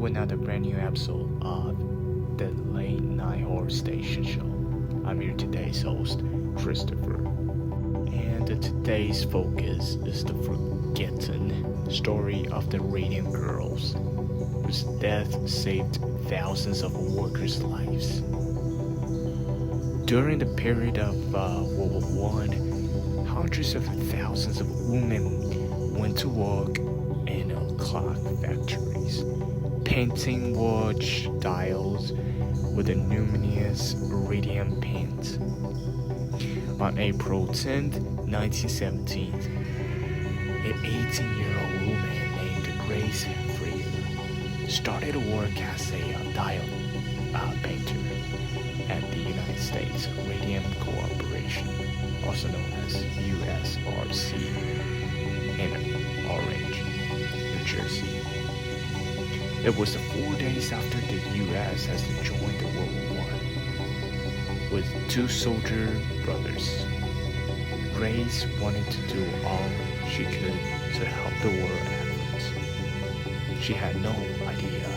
to another brand new episode of the Late Night Horror Station Show. I'm your today's host, Christopher. And today's focus is the forgotten story of the Radium Girls, whose death saved thousands of workers' lives. During the period of World War I, hundreds of thousands of women went to work in clock factories, painting watch dials with a luminous radium paint. On April 10, 1917, an 18-year-old woman named Grace Freer started work as a dial painter at the United States Radium Corporation, also known as USRC, in Orange, New Jersey. It was 4 days after the U.S. has joined the World War with two soldier brothers. Grace wanted to do all she could to help the war efforts. She had no idea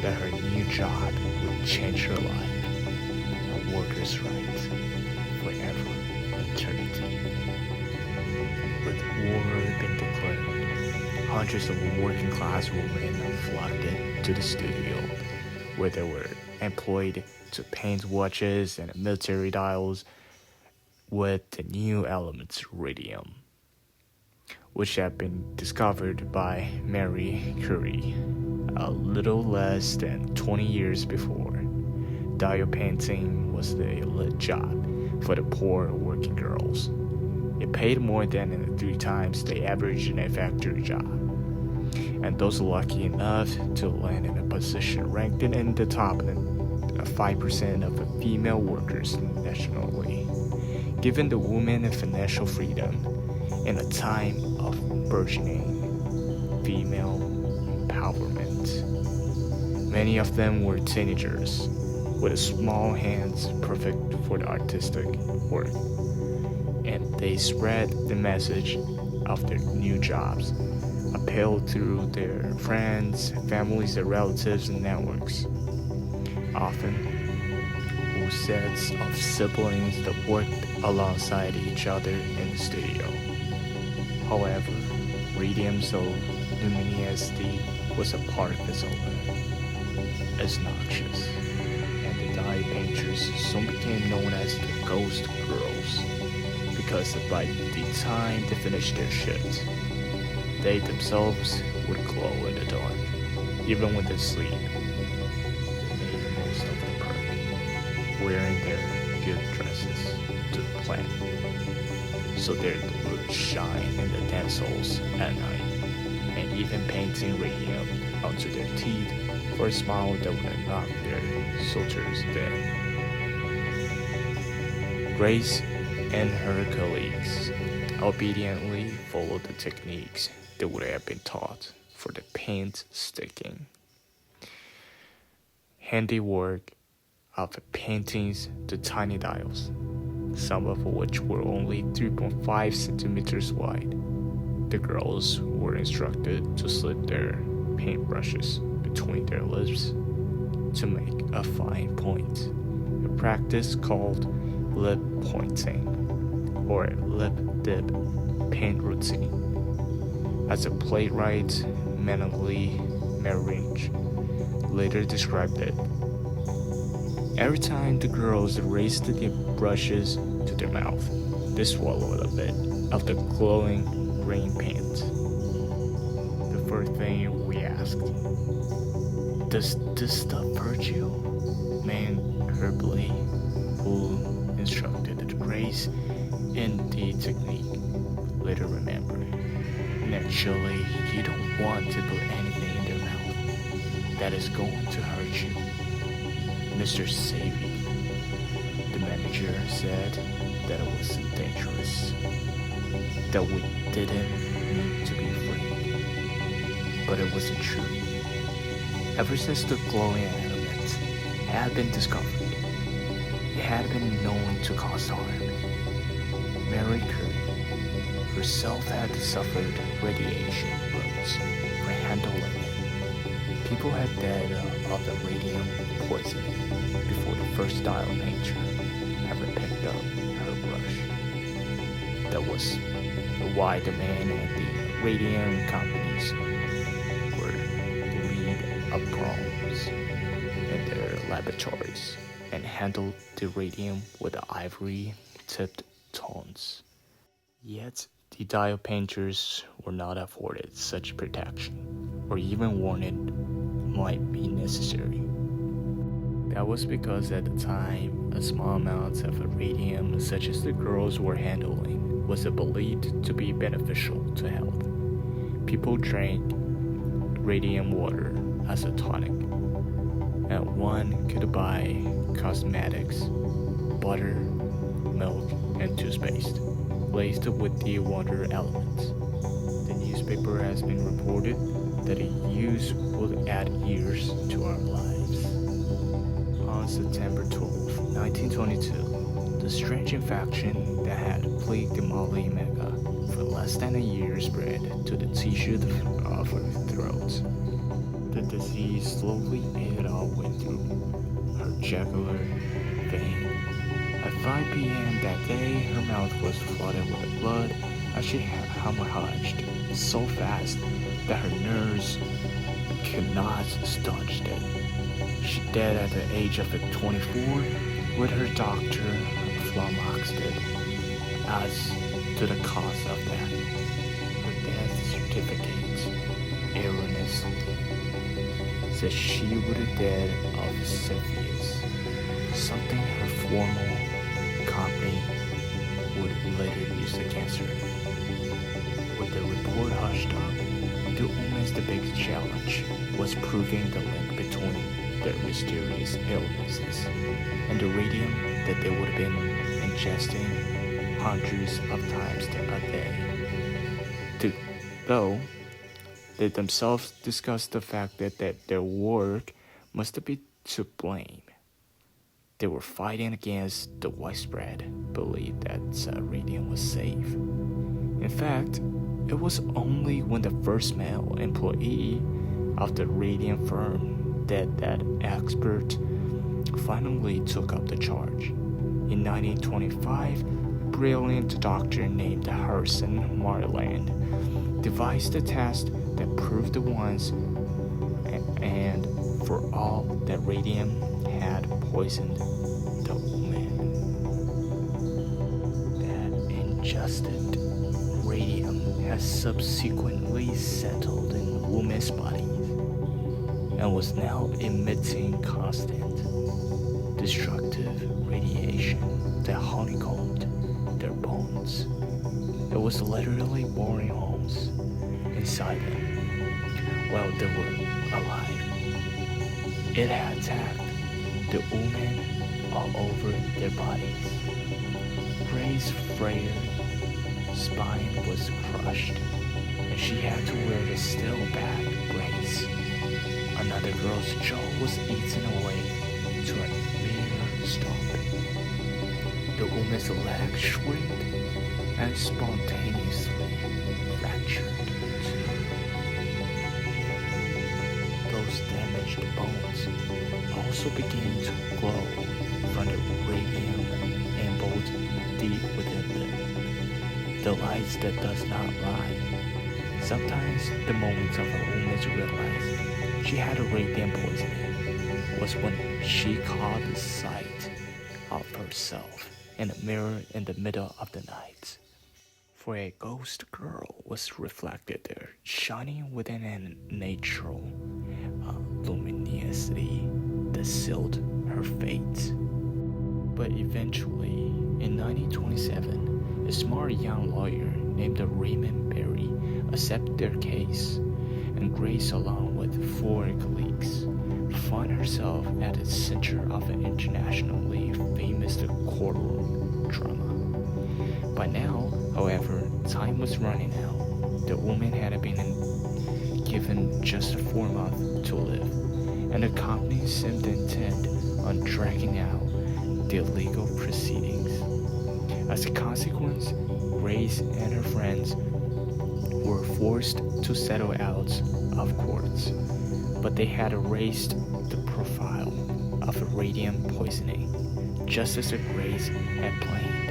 that her new job would change her life and workers' rights forever eternity. With war being declared, hundreds of working class women flocked to the studio where they were employed to paint watches and military dials with the new element radium, which had been discovered by Marie Curie a little less than 20 years before. Dial painting was the elite job for the poor working girls. It paid more than 3 times the average in a factory job, and those lucky enough to land in a position ranked in the top 5% of the female workers nationally, giving the women financial freedom in a time of burgeoning female empowerment. Many of them were teenagers with small hands perfect for the artistic work, and they spread the message of their new jobs, appealed through their friends, families, and relatives and networks, often whole sets of siblings that worked alongside each other in the studio. However, radium's luminosity was a part of its own. It's noxious, and the dial painters soon became known as the Ghost Girls, because by the time they finished their shift, they themselves would glow in the dark, even when they sleep. They made the most of the perk, wearing their good dresses to the plant, so they would shine in the dance halls at night, and even painting radium onto their teeth for a smile that would knock their soldiers dead. Grace and her colleagues obediently followed the techniques that would have been taught for the paint sticking. Handiwork of paintings to tiny dials, some of which were only 3.5 centimeters wide. The girls were instructed to slip their paintbrushes between their lips to make a fine point, a practice called lip pointing or lip dip paint routine. As a playwright Manly Maringe later described it, every time the girls raised the brushes to their mouth, they swallowed a bit of the glowing green paint. The first thing we asked, does this stuff hurt you? Man Herbley, who instructed Grace in the technique, later remembered, naturally, you don't want to put anything in their mouth that is going to hurt you. Mr. Savy, the manager, said that it was dangerous, that we didn't need to be afraid. But it wasn't true. Ever since the glowing element had been discovered, it had been known to cause harm. Marie Curie herself had suffered radiation burns for handling it. People had died of the radium poisoning before the first dial painter ever picked up her brush. That was why the man at the radium companies were lead up problems in their laboratories and handled the radium with ivory-tipped tongs. Yet, the dial painters were not afforded such protection, or even warned it might be necessary. That was because at the time, a small amount of radium, such as the girls were handling, was believed to be beneficial to health. People drank radium water as a tonic, and one could buy cosmetics, butter, milk, and toothpaste laced with the water elements. The newspaper has been reported that its use would add years to our lives. On September 12, 1922, the strange infection that had plagued the Molly Mega for less than a year spread to the tissue of her throat. The disease slowly ate all the way through her jugular vein. At 5 p.m. that day, her mouth was flooded with blood as she hemorrhaged so fast that her nerves could not staunch it. She died at the age of 24, with her doctor flummoxed as to the cause of that. Her death certificate erroneously said she would have died of syphilis, something her former company would later use against her. With the report hushed up, the woman's biggest challenge was proving the link between their mysterious illnesses and the radium that they would have been ingesting hundreds of times a day. Though they themselves discussed the fact that their work must be to blame. They were fighting against the widespread belief that radium was safe. In fact, it was only when the first male employee of the radium firm that expert finally took up the charge. In 1925, a brilliant doctor named Harrison Marland devised a test that proved once and for all that radium had poisoned the woman. That ingested radium has subsequently settled in women's bodies and was now emitting constant, destructive radiation that honeycombed their bones. It was literally boring holes inside them while they were alive. It had attacked the women all over their bodies. Ray's frail spine was crushed, and she had to wear a steel back brace. Another girl's jaw was eaten away to a mere stump. The woman's leg shrinked and spontaneously fractured too. Those damaged bones also began to glow from the radium embedded deep within them. The light that does not lie. Sometimes the moment of a woman realized she had a radium poisoning was when she caught the sight of herself in a mirror in the middle of the night. For a ghost girl was reflected there, shining within a natural luminosity that sealed her fate. But eventually, in 1927, a smart young lawyer named Raymond Berry accepted their case, and Grace, along with 4 colleagues, found herself at the center of an internationally famous courtroom drama. By now, however, time was running out. The woman had been given just 4 months to live, and the company seemed intent on dragging out the legal proceedings. As a consequence, Grace and her friends were forced to settle out of courts. but they had erased the profile of a radium poisoning, just as the Greys had planned.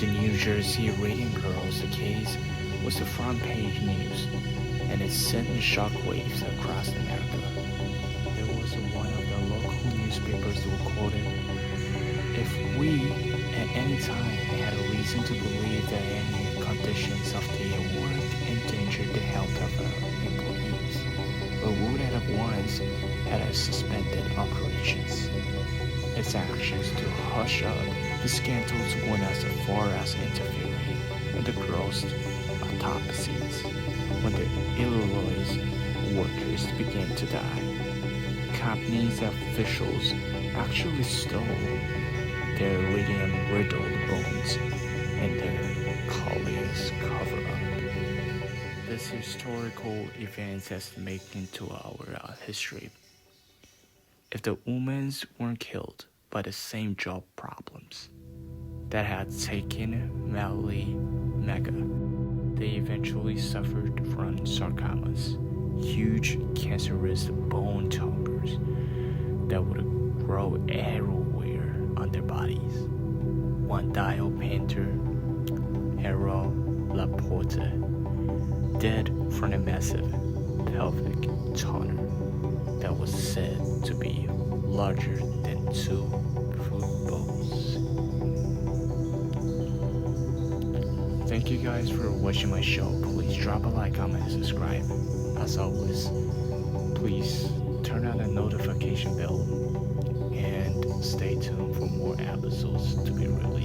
The New Jersey Radium Girls, the case, was the front page news, and it sent shockwaves across America. There was one of the local newspapers who quoted, "If we, at any time, had a reason to believe that any conditions of the work endangered the health of our employees, we would at once have suspended operations." Its actions to hush up the scandals went as far as interfering in the girls' autopsies. When the Illinois workers began to die, companies officials actually stole their radium-riddled bones in their colleagues' cover-up. This historical event has made into our history. If the women weren't killed by the same job problems that had taken Melly Mega, they eventually suffered from sarcomas, huge cancerous bone tumors that would grow everywhere on their bodies. One dial painter, Harold Laporte, died from a massive pelvic tumor that was said to be larger than 2 footballs. Thank you guys for watching my show. Please drop a like, comment, and subscribe. As always, please turn on the notification bell and stay tuned for more episodes to be released.